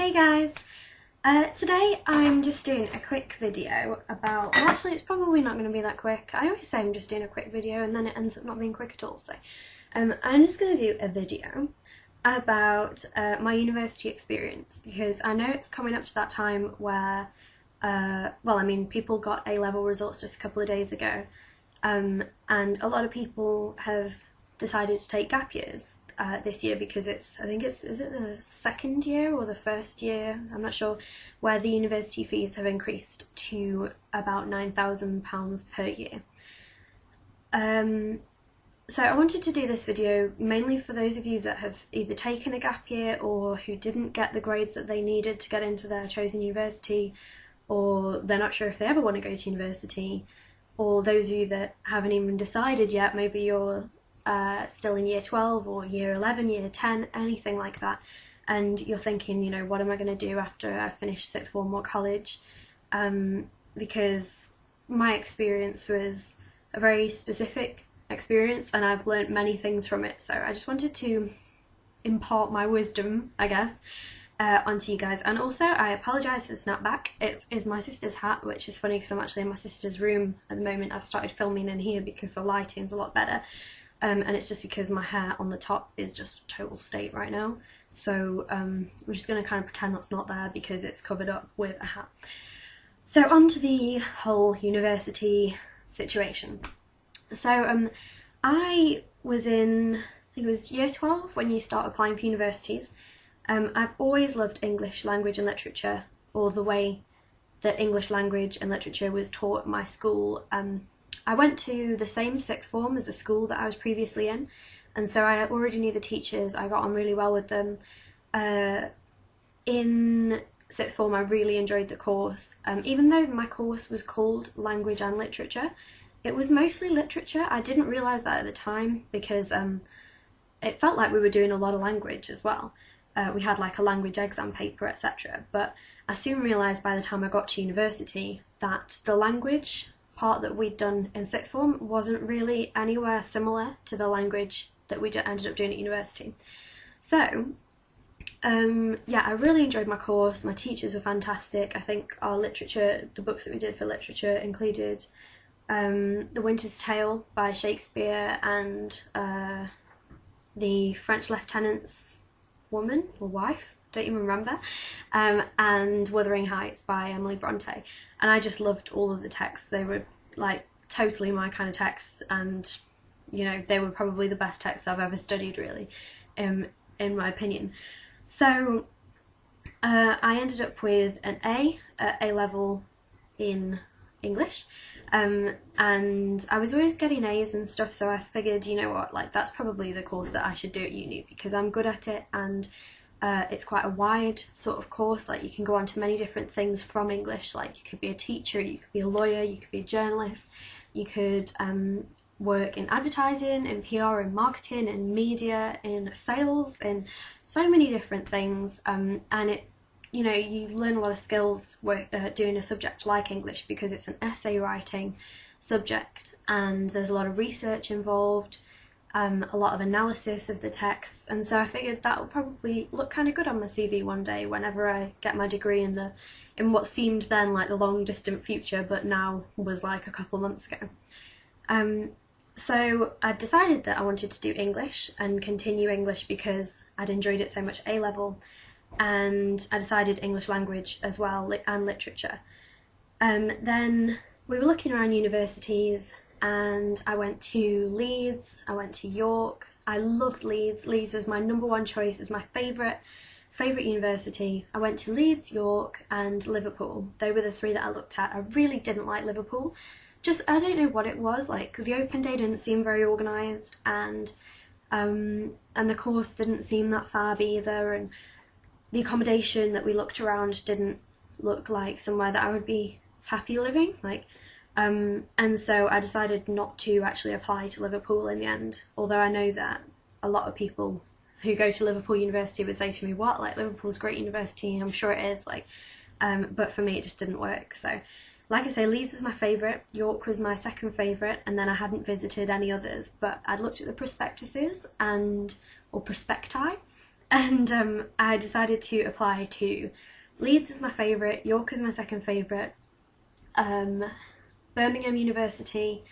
Hey guys! Today I'm just doing a quick video about, well actually it's probably not going to be that quick. I always say I'm just doing a quick video and then it ends up not being quick at all. So I'm just going to do a video about my university experience, because I know it's coming up to that time where, people got A-level results just a couple of days ago, and a lot of people have decided to take gap years this year because is it the second year or the first year, I'm not sure, where the university fees have increased to about £9,000 per year. So I wanted to do this video mainly for those of you that have either taken a gap year or who didn't get the grades that they needed to get into their chosen university, or they're not sure if they ever want to go to university, or those of you that haven't even decided yet, maybe you're still in year 12 or year 11, year 10, anything like that, and you're thinking, you know, what am I going to do after I finish sixth form or college? Because my experience was a very specific experience and I've learnt many things from it, so I just wanted to impart my wisdom, I guess, onto you guys. And also I apologise for the snapback. It is my sister's hat, which is funny because I'm actually in my sister's room at the moment. I've started filming in here because the lighting's a lot better. And it's just because my hair on the top is just a total state right now. So we're just going to kind of pretend that's not there because it's covered up with a hat. So on to the whole university situation. So I was in, I think it was year 12 when you start applying for universities. I've always loved English language and literature, or the way that English language and literature was taught at my school. I went to the same sixth form as the school that I was previously in, and so I already knew the teachers. I got on really well with them. In sixth form I really enjoyed the course. Even though my course was called Language and Literature, it was mostly literature. I didn't realise that at the time because it felt like we were doing a lot of language as well. We had like a language exam paper, etc. But I soon realised by the time I got to university that the language part that we'd done in sixth form wasn't really anywhere similar to the language that we ended up doing at university. So yeah, I really enjoyed my course. My teachers were fantastic. I think our literature, the books that we did for literature included The Winter's Tale by Shakespeare and The French Lieutenant's Woman or Wife, don't even remember, and Wuthering Heights by Emily Bronte, and I just loved all of the texts. They were like totally my kind of text, and you know, they were probably the best texts I've ever studied, really, in my opinion. So I ended up with an A at A-level in English, and I was always getting A's and stuff, so I figured, you know what, like that's probably the course that I should do at uni because I'm good at it, and it's quite a wide sort of course. Like you can go on to many different things from English. Like you could be a teacher, you could be a lawyer, you could be a journalist, you could work in advertising, in PR, in marketing, in media, in sales, in so many different things. And it, you know, you learn a lot of skills doing a subject like English because it's an essay writing subject and there's a lot of research involved. A lot of analysis of the texts, and so I figured that will probably look kind of good on my CV one day whenever I get my degree in what seemed then like the long distant future, but now was like a couple of months ago. So I decided that I wanted to do English and continue English because I'd enjoyed it so much at A-level, and I decided English language as well and literature. Then we were looking around universities, and I went to Leeds, I went to York. I loved Leeds. Leeds was my number one choice. It was my favourite university. I went to Leeds, York and Liverpool. They were the three that I looked at. I really didn't like Liverpool. Just, I don't know what it was, like the open day didn't seem very organised, and the course didn't seem that fab either, and the accommodation that we looked around didn't look like somewhere that I would be happy living. And so I decided not to actually apply to Liverpool in the end, although I know that a lot of people who go to Liverpool University would say to me, what, like Liverpool's a great university, and I'm sure it is, like, but for me it just didn't work. So like I say, Leeds was my favourite, York was my second favourite, and then I hadn't visited any others, but I'd looked at the prospectuses or prospecti, And I decided to apply to Leeds is my favourite, York is my second favourite, Birmingham University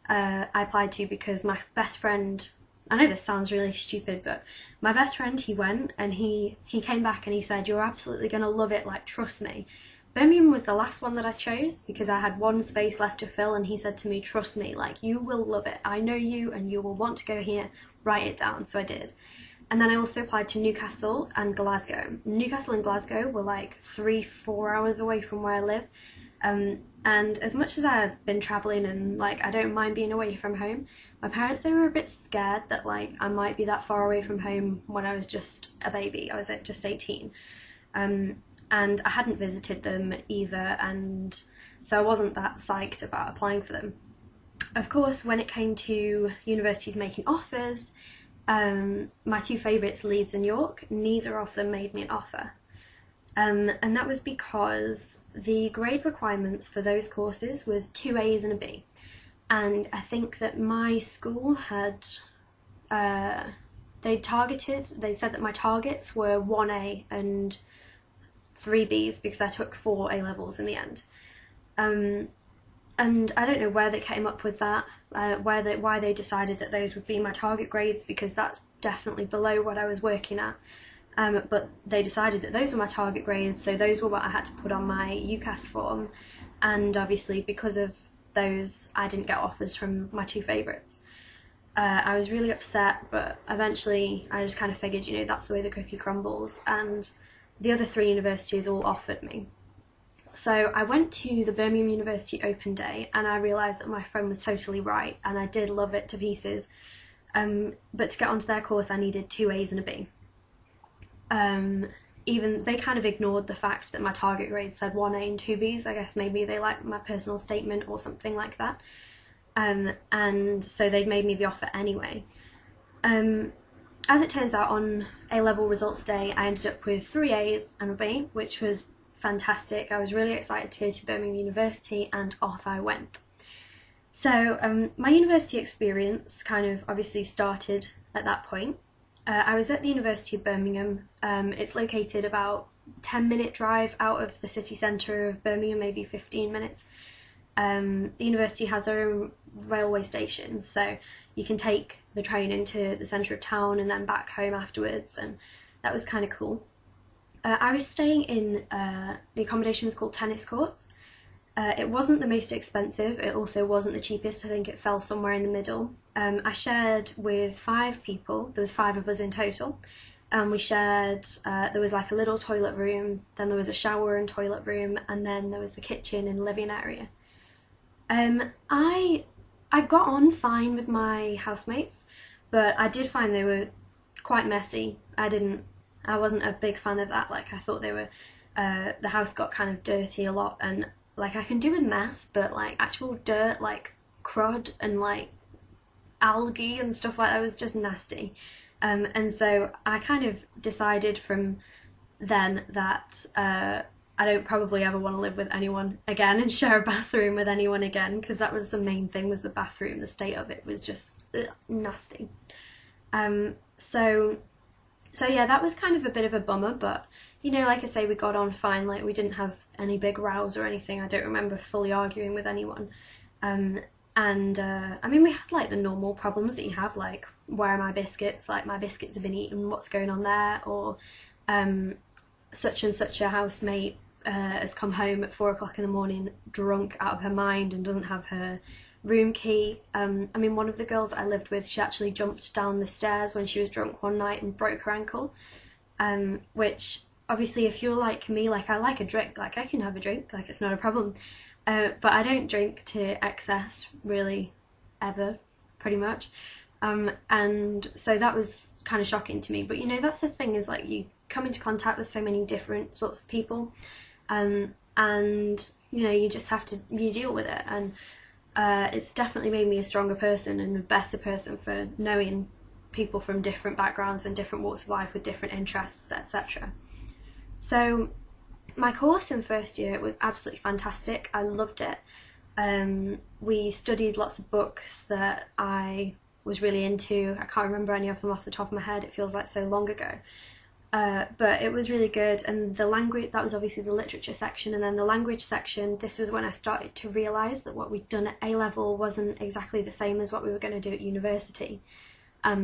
I applied to because my best friend, I know this sounds really stupid, but my best friend, he went and he came back and he said, you're absolutely going to love it, like, trust me. Birmingham was the last one that I chose because I had one space left to fill, and he said to me, trust me, like, you will love it. I know you and you will want to go here, write it down. So I did. And then I also applied to Newcastle and Glasgow. Newcastle and Glasgow were like 3-4 hours away from where I live. And as much as I've been travelling and like I don't mind being away from home, my parents, they were a bit scared that like I might be that far away from home when I was just a baby. I was at just 18. And I hadn't visited them either, and so I wasn't that psyched about applying for them. Of course, when it came to universities making offers, my two favourites, Leeds and York, neither of them made me an offer. And that was because the grade requirements for those courses was 2 A's and a B. And I think that my school had, they said that my targets were 1A and 3 B's because I took 4 A levels in the end. And I don't know where they came up with that, why they decided that those would be my target grades, because that's definitely below what I was working at. But they decided that those were my target grades, so those were what I had to put on my UCAS form, and obviously because of those I didn't get offers from my two favourites. I was really upset, but eventually I just kind of figured, you know, that's the way the cookie crumbles, and the other 3 universities all offered me. So I went to the Birmingham University Open Day and I realised that my friend was totally right, and I did love it to pieces, but to get onto their course I needed 2 A's and a B. Even they kind of ignored the fact that my target grade said 1A and 2 B's. I guess maybe they liked my personal statement or something like that. And so they'd made me the offer anyway. As it turns out, on A-level results day, I ended up with 3 A's and a B, which was fantastic. I was really excited to go to Birmingham University, and off I went. So my university experience kind of obviously started at that point. I was at the University of Birmingham. It's located about 10-minute drive out of the city centre of Birmingham, maybe 15 minutes. The university has their own railway station, so you can take the train into the centre of town and then back home afterwards, and that was kind of cool. I was staying in the accommodation was called Tennis Courts. It wasn't the most expensive, it also wasn't the cheapest. I think it fell somewhere in the middle. I shared with 5 people, there was 5 of us in total, and we shared, there was like a little toilet room, then there was a shower and toilet room, and then there was the kitchen and living area. I got on fine with my housemates, but I did find they were quite messy. I wasn't a big fan of that. Like, I thought they were, the house got kind of dirty a lot, and like I can do a mess, but like actual dirt, like crud and like algae and stuff like that was just nasty. And so I kind of decided from then that I don't probably ever want to live with anyone again and share a bathroom with anyone again, because that was the main thing, was the bathroom. The state of it was just nasty. So yeah, that was kind of a bit of a bummer, but you know, like I say, we got on fine. Like, we didn't have any big rows or anything. I don't remember fully arguing with anyone. I mean, we had like the normal problems that you have, like, where are my biscuits? Like, my biscuits have been eaten, what's going on there? Or such and such a housemate has come home at 4 o'clock in the morning drunk out of her mind and doesn't have her room key. I mean, one of the girls that I lived with, she actually jumped down the stairs when she was drunk one night and broke her ankle, which obviously, if you're like me, like, I like a drink, like I can have a drink, like it's not a problem, but I don't drink to excess really ever, pretty much, and so that was kind of shocking to me. But you know, that's the thing, is like, you come into contact with so many different sorts of people, and you know, you just have to, you deal with it, and it's definitely made me a stronger person and a better person for knowing people from different backgrounds and different walks of life with different interests, etc. So my course in first year was absolutely fantastic. I loved it. We studied lots of books that I was really into. I can't remember any of them off the top of my head. It feels like so long ago. But it was really good, and the language, that was obviously the literature section, and then the language section, this was when I started to realise that what we'd done at A-level wasn't exactly the same as what we were going to do at university.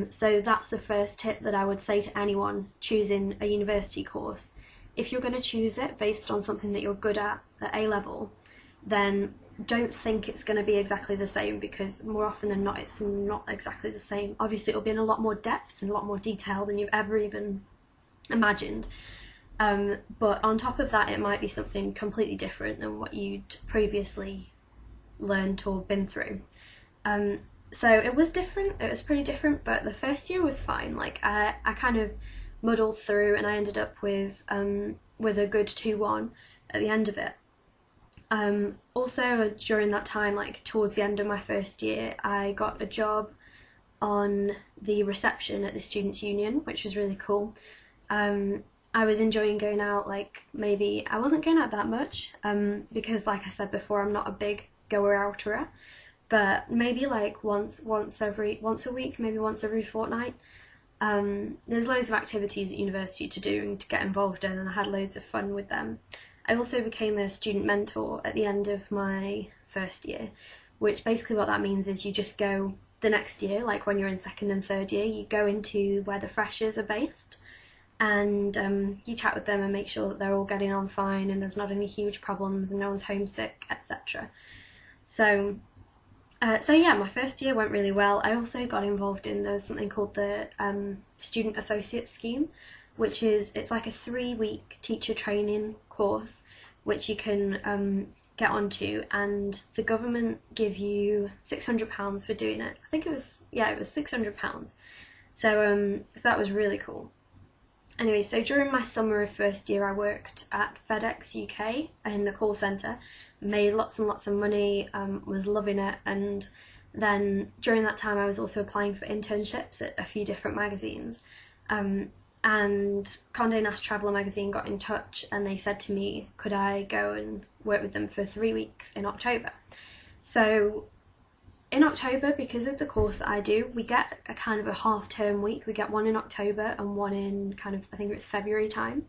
So that's the first tip that I would say to anyone choosing a university course. If you're going to choose it based on something that you're good at A-level, then don't think it's going to be exactly the same, because more often than not it's not exactly the same. Obviously it'll be in a lot more depth and a lot more detail than you've ever even imagined, but on top of that it might be something completely different than what you'd previously learned or been through. So it was different, it was pretty different, but the first year was fine. Like I kind of muddled through, and I ended up with a good 2-1 at the end of it. Also during that time, like towards the end of my first year, I got a job on the reception at the Students' Union, which was really cool. I was enjoying going out. Like, maybe I wasn't going out that much, because like I said before, I'm not a big goer-outer, but maybe like once a week, maybe once every fortnight. There's loads of activities at university to do and to get involved in, and I had loads of fun with them. I also became a student mentor at the end of my first year, which basically what that means is you just go the next year, like when you're in second and third year, you go into where the freshers are based, and you chat with them and make sure that they're all getting on fine and there's not any huge problems and no one's homesick, etc. So yeah, my first year went really well. I also got involved in, there was something called the Student Associate Scheme, which is, it's like a 3-week teacher training course which you can get onto, and the government give you £600 for doing it. I think it was £600. So that was really cool. Anyway, so during my summer of first year, I worked at FedEx UK in the call centre, made lots and lots of money, was loving it, and then during that time I was also applying for internships at a few different magazines, and Condé Nast Traveller magazine got in touch and they said to me, could I go and work with them for 3 weeks in October. So in October, because of the course that I do, we get a kind of a half-term week. We get one in October and one in kind of, I think it was February time.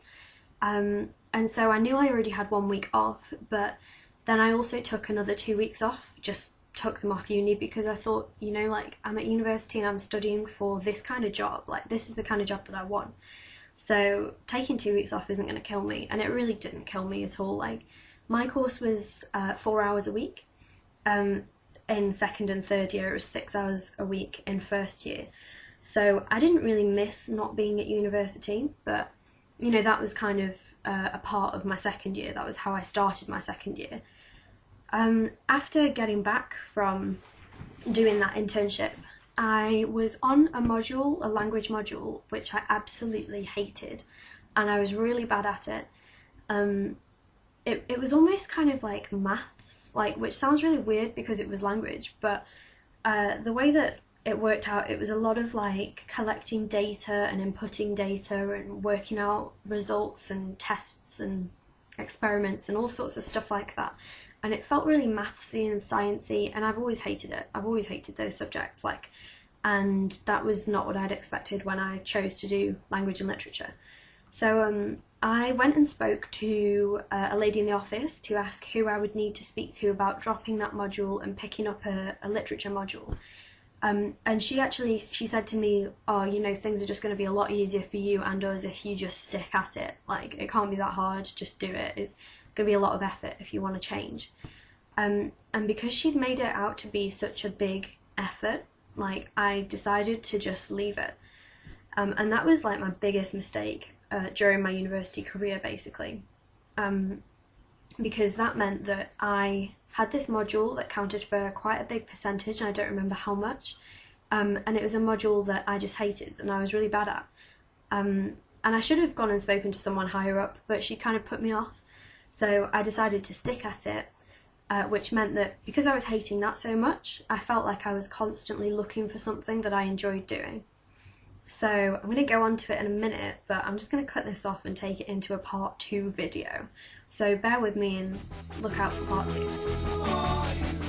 And so I knew I already had 1 week off, but then I also took another 2 weeks off, just took them off uni, because I thought, you know, like, I'm at university and I'm studying for this kind of job. Like, this is the kind of job that I want. So taking 2 weeks off isn't going to kill me. And it really didn't kill me at all. Like, my course was 4 hours a week. In second and third year, it was 6 hours a week in first year. So I didn't really miss not being at university, but, you know, that was kind of a part of my second year. That was how I started my second year. After getting back from doing that internship, I was on a module, a language module, which I absolutely hated, and I was really bad at it. It was almost kind of like maths, like, which sounds really weird because it was language, but the way that it worked out, it was a lot of like collecting data and inputting data and working out results and tests and experiments and all sorts of stuff like that. And it felt really mathsy and sciencey, and I've always hated it. I've always hated those subjects, like, and that was not what I'd expected when I chose to do language and literature. So I went and spoke to a lady in the office to ask who I would need to speak to about dropping that module and picking up a literature module. And she said to me, oh, you know, things are just going to be a lot easier for you and us if you just stick at it. Like, it can't be that hard, just do it. It's going to be a lot of effort if you want to change. And because she'd made it out to be such a big effort, like, I decided to just leave it. And that was like my biggest mistake during my university career, basically. Because that meant that I had this module that counted for quite a big percentage, and I don't remember how much, and it was a module that I just hated and I was really bad at. And I should have gone and spoken to someone higher up, but she kind of put me off. So I decided to stick at it, which meant that because I was hating that so much, I felt like I was constantly looking for something that I enjoyed doing. So I'm going to go on to it in a minute, but I'm just going to cut this off and take it into a part 2 video. So bear with me and look out for part 2.